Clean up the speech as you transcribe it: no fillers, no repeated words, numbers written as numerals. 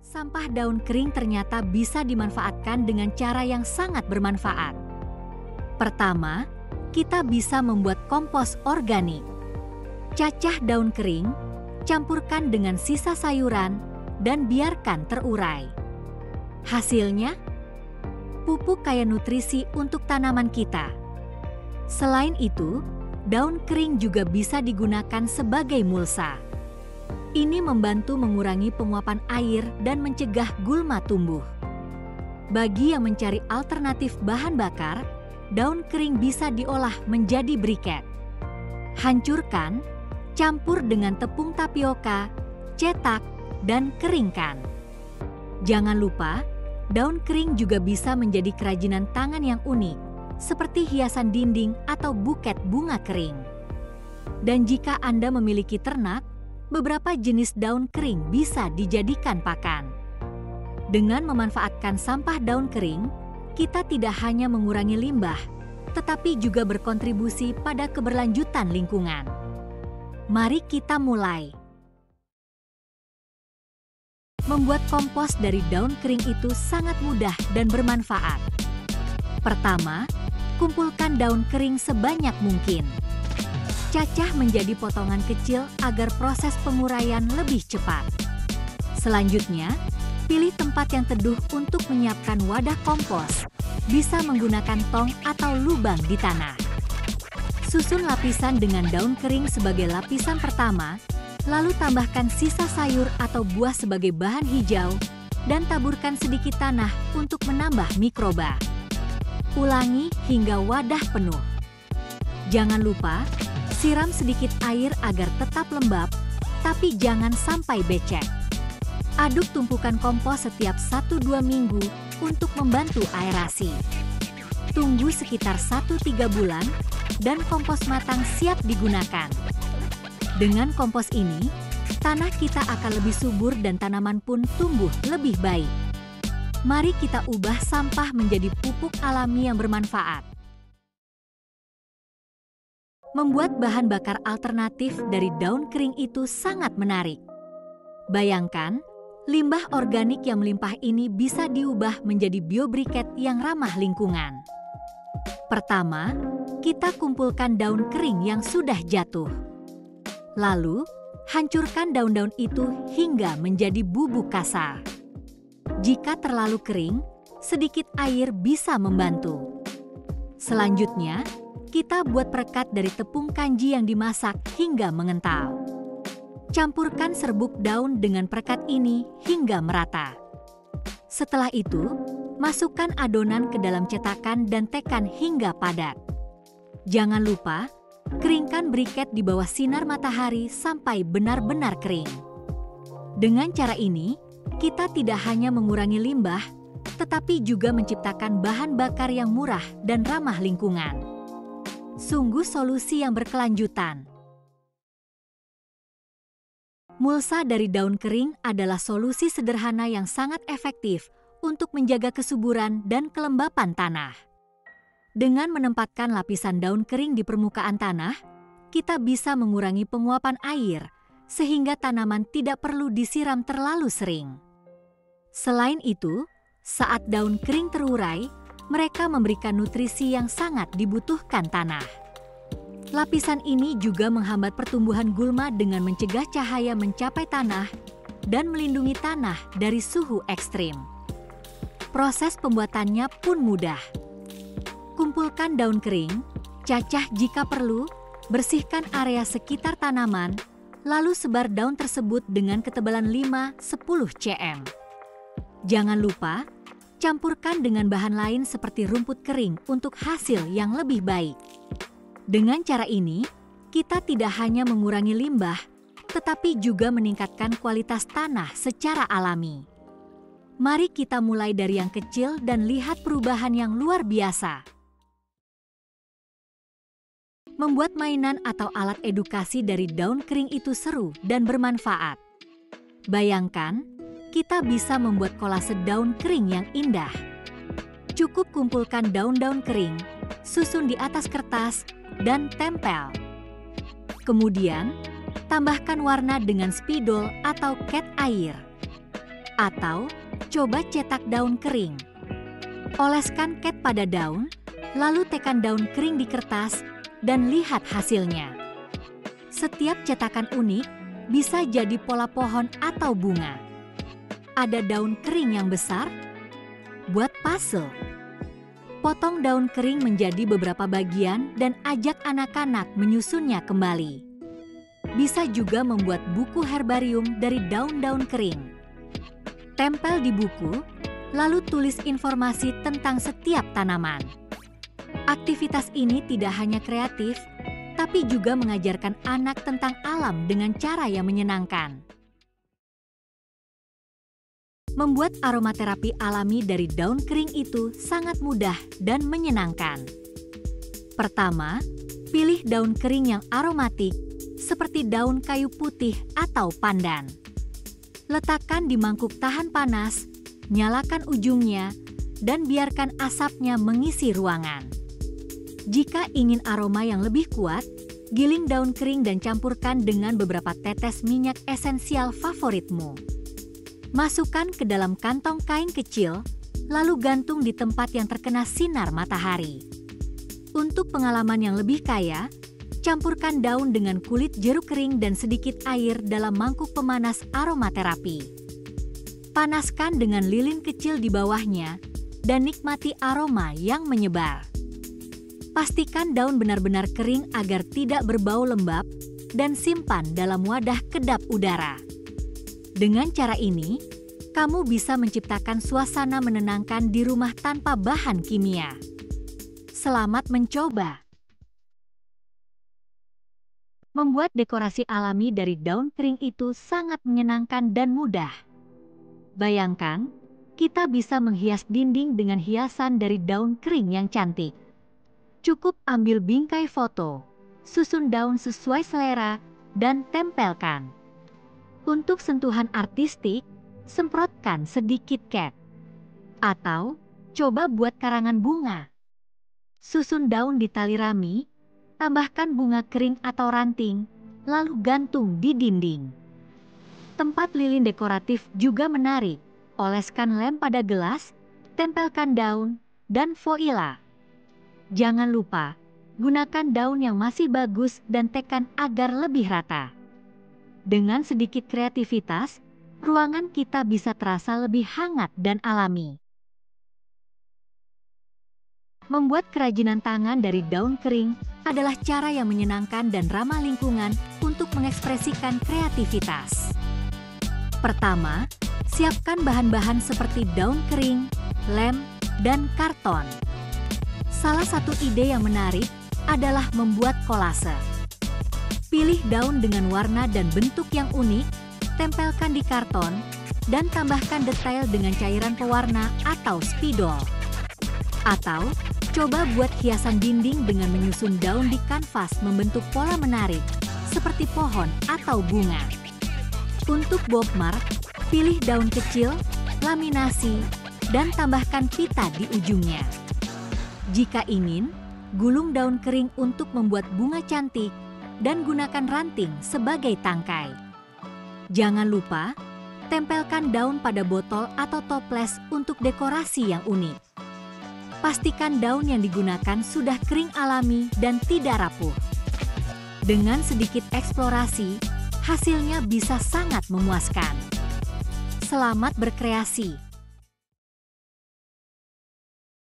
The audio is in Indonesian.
Sampah daun kering ternyata bisa dimanfaatkan dengan cara yang sangat bermanfaat. Pertama, kita bisa membuat kompos organik. Cacah daun kering, campurkan dengan sisa sayuran, dan biarkan terurai. Hasilnya, pupuk kaya nutrisi untuk tanaman kita. Selain itu, daun kering juga bisa digunakan sebagai mulsa. Ini membantu mengurangi penguapan air dan mencegah gulma tumbuh. Bagi yang mencari alternatif bahan bakar, daun kering bisa diolah menjadi briket. Hancurkan, campur dengan tepung tapioka, cetak, dan keringkan. Jangan lupa, daun kering juga bisa menjadi kerajinan tangan yang unik, seperti hiasan dinding atau buket bunga kering. Dan jika Anda memiliki ternak, beberapa jenis daun kering bisa dijadikan pakan. Dengan memanfaatkan sampah daun kering, kita tidak hanya mengurangi limbah, tetapi juga berkontribusi pada keberlanjutan lingkungan. Mari kita mulai. Membuat kompos dari daun kering itu sangat mudah dan bermanfaat. Pertama, kumpulkan daun kering sebanyak mungkin. Cacah menjadi potongan kecil agar proses penguraian lebih cepat. Selanjutnya, pilih tempat yang teduh untuk menyiapkan wadah kompos. Bisa menggunakan tong atau lubang di tanah. Susun lapisan dengan daun kering sebagai lapisan pertama, lalu tambahkan sisa sayur atau buah sebagai bahan hijau, dan taburkan sedikit tanah untuk menambah mikroba. Ulangi hingga wadah penuh. Jangan lupa, siram sedikit air agar tetap lembab, tapi jangan sampai becek. Aduk tumpukan kompos setiap 1-2 minggu untuk membantu aerasi. Tunggu sekitar 1-3 bulan, dan kompos matang siap digunakan. Dengan kompos ini, tanah kita akan lebih subur dan tanaman pun tumbuh lebih baik. Mari kita ubah sampah menjadi pupuk alami yang bermanfaat. Membuat bahan bakar alternatif dari daun kering itu sangat menarik. Bayangkan, limbah organik yang melimpah ini bisa diubah menjadi biobriket yang ramah lingkungan. Pertama, kita kumpulkan daun kering yang sudah jatuh. Lalu, hancurkan daun-daun itu hingga menjadi bubuk kasar. Jika terlalu kering, sedikit air bisa membantu. Selanjutnya, kita buat perekat dari tepung kanji yang dimasak hingga mengental. Campurkan serbuk daun dengan perekat ini hingga merata. Setelah itu, masukkan adonan ke dalam cetakan dan tekan hingga padat. Jangan lupa, keringkan briket di bawah sinar matahari sampai benar-benar kering. Dengan cara ini, kita tidak hanya mengurangi limbah, tetapi juga menciptakan bahan bakar yang murah dan ramah lingkungan. Sungguh solusi yang berkelanjutan. Mulsa dari daun kering adalah solusi sederhana yang sangat efektif untuk menjaga kesuburan dan kelembapan tanah. Dengan menempatkan lapisan daun kering di permukaan tanah, kita bisa mengurangi penguapan air, sehingga tanaman tidak perlu disiram terlalu sering. Selain itu, saat daun kering terurai, mereka memberikan nutrisi yang sangat dibutuhkan tanah. Lapisan ini juga menghambat pertumbuhan gulma dengan mencegah cahaya mencapai tanah dan melindungi tanah dari suhu ekstrim. Proses pembuatannya pun mudah. Kumpulkan daun kering, cacah jika perlu, bersihkan area sekitar tanaman, lalu sebar daun tersebut dengan ketebalan 5-10 cm. Jangan lupa, campurkan dengan bahan lain seperti rumput kering untuk hasil yang lebih baik. Dengan cara ini, kita tidak hanya mengurangi limbah, tetapi juga meningkatkan kualitas tanah secara alami. Mari kita mulai dari yang kecil dan lihat perubahan yang luar biasa. Membuat mainan atau alat edukasi dari daun kering itu seru dan bermanfaat. Bayangkan, kita bisa membuat kolase daun kering yang indah. Cukup kumpulkan daun-daun kering, susun di atas kertas, dan tempel. Kemudian, tambahkan warna dengan spidol atau cat air. Atau coba cetak daun kering. Oleskan cat pada daun, lalu tekan daun kering di kertas dan lihat hasilnya. Setiap cetakan unik bisa jadi pola pohon atau bunga. Ada daun kering yang besar? Buat puzzle. Potong daun kering menjadi beberapa bagian dan ajak anak-anak menyusunnya kembali. Bisa juga membuat buku herbarium dari daun-daun kering. Tempel di buku, lalu tulis informasi tentang setiap tanaman. Aktivitas ini tidak hanya kreatif, tapi juga mengajarkan anak tentang alam dengan cara yang menyenangkan. Membuat aromaterapi alami dari daun kering itu sangat mudah dan menyenangkan. Pertama, pilih daun kering yang aromatik seperti daun kayu putih atau pandan. Letakkan di mangkuk tahan panas, nyalakan ujungnya, dan biarkan asapnya mengisi ruangan. Jika ingin aroma yang lebih kuat, giling daun kering dan campurkan dengan beberapa tetes minyak esensial favoritmu. Masukkan ke dalam kantong kain kecil, lalu gantung di tempat yang terkena sinar matahari. Untuk pengalaman yang lebih kaya, campurkan daun dengan kulit jeruk kering dan sedikit air dalam mangkuk pemanas aromaterapi. Panaskan dengan lilin kecil di bawahnya dan nikmati aroma yang menyebar. Pastikan daun benar-benar kering agar tidak berbau lembab dan simpan dalam wadah kedap udara. Dengan cara ini, kamu bisa menciptakan suasana menenangkan di rumah tanpa bahan kimia. Selamat mencoba! Membuat dekorasi alami dari daun kering itu sangat menyenangkan dan mudah. Bayangkan, kita bisa menghias dinding dengan hiasan dari daun kering yang cantik. Cukup ambil bingkai foto, susun daun sesuai selera, dan tempelkan. Untuk sentuhan artistik, semprotkan sedikit cat. Atau, coba buat karangan bunga. Susun daun di tali rami, tambahkan bunga kering atau ranting, lalu gantung di dinding. Tempat lilin dekoratif juga menarik. Oleskan lem pada gelas, tempelkan daun, dan voila. Jangan lupa, gunakan daun yang masih bagus dan tekan agar lebih rata. Dengan sedikit kreativitas, ruangan kita bisa terasa lebih hangat dan alami. Membuat kerajinan tangan dari daun kering adalah cara yang menyenangkan dan ramah lingkungan untuk mengekspresikan kreativitas. Pertama, siapkan bahan-bahan seperti daun kering, lem, dan karton. Salah satu ide yang menarik adalah membuat kolase. Pilih daun dengan warna dan bentuk yang unik, tempelkan di karton, dan tambahkan detail dengan cairan pewarna atau spidol. Atau, coba buat hiasan dinding dengan menyusun daun di kanvas membentuk pola menarik, seperti pohon atau bunga. Untuk bookmark, pilih daun kecil, laminasi, dan tambahkan pita di ujungnya. Jika ingin, gulung daun kering untuk membuat bunga cantik, dan gunakan ranting sebagai tangkai. Jangan lupa, tempelkan daun pada botol atau toples untuk dekorasi yang unik. Pastikan daun yang digunakan sudah kering alami dan tidak rapuh. Dengan sedikit eksplorasi, hasilnya bisa sangat memuaskan. Selamat berkreasi!